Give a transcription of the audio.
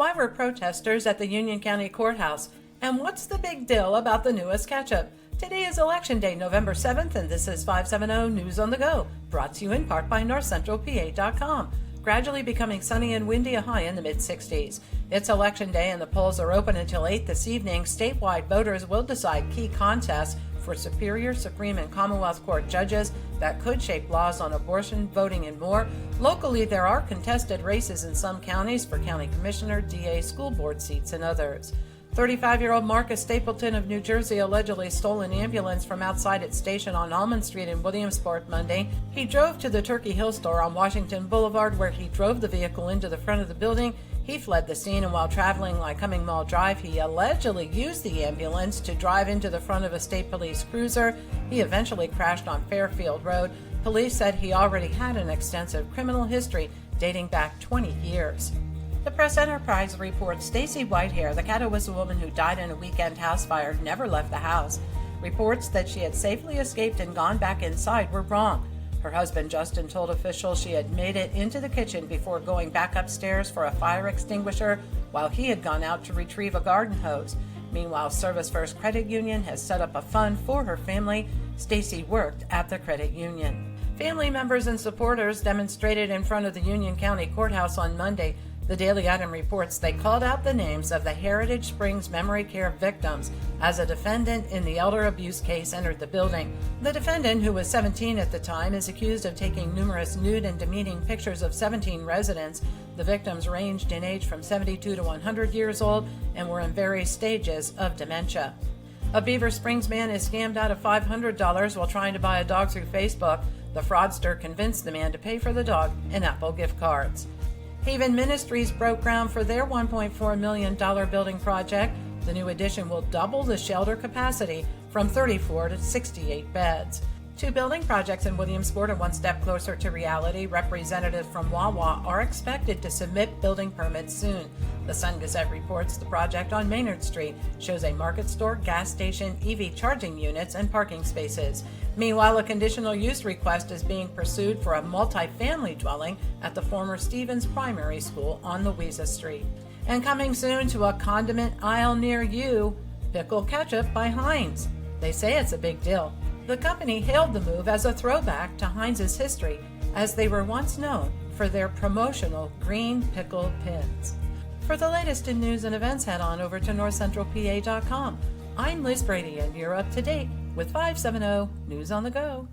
Why were protestors at the Union County Courthouse? And what's the big deal about the newest ketchup? Today is Election Day, November 7th, and this is 570 News on the Go, brought to you in part by NorthCentralPA.com. Gradually becoming sunny and windy, a high in the mid-60s. It's Election Day and the polls are open until 8 this evening. Statewide voters will decide key contests for Superior, Supreme, and Commonwealth Court judges that could shape laws on abortion, voting, and more. Locally, there are contested races in some counties for county commissioner, DA, school board seats, and others. 35-year-old Marcus Stapleton of New Jersey allegedly stole an ambulance from outside its station on Almond Street in Williamsport Monday. He drove to the Turkey Hill store on Washington Boulevard, where he drove the vehicle into the front of the building. He fled the scene, and while traveling Lycoming Mall Drive, he allegedly used the ambulance to drive into the front of a state police cruiser. He eventually crashed on Fairfield Road. Police said he already had an extensive criminal history dating back 20 years. The Press Enterprise reports Stacy Whitehair, the Catawissa woman who died in a weekend house fire, never left the house. Reports that she had safely escaped and gone back inside were wrong. Her husband Justin told officials she had made it into the kitchen before going back upstairs for a fire extinguisher while he had gone out to retrieve a garden hose. Meanwhile, Service First Credit Union has set up a fund for her family. Stacy worked at the credit union. Family members and supporters demonstrated in front of the Union County Courthouse on Monday. The Daily Item reports they called out the names of the Heritage Springs Memory Care victims as a defendant in the elder abuse case entered the building. The defendant, who was 17 at the time, is accused of taking numerous nude and demeaning pictures of 17 residents. The victims ranged in age from 72 to 100 years old and were in various stages of dementia. A Beaver Springs man is scammed out of $500 while trying to buy a dog through Facebook. The fraudster convinced the man to pay for the dog in Apple gift cards. Haven Ministries broke ground for their $1.4 million building project. The new addition will double the shelter capacity from 34 to 68 beds. Two building projects in Williamsport are one step closer to reality. Representatives from Wawa are expected to submit building permits soon. The Sun Gazette reports the project on Maynard Street shows a market store, gas station, EV charging units, and parking spaces. Meanwhile, a conditional use request is being pursued for a multi-family dwelling at the former Stevens Primary School on Louisa Street. And coming soon to a condiment aisle near you, pickle ketchup by Heinz. They say it's a big deal. The company hailed the move as a throwback to Heinz's history, as they were once known for their promotional green pickle pins. For the latest in news and events, head on over to NorthCentralPA.com. I'm Liz Brady, and you're up to date with 570 News on the Go.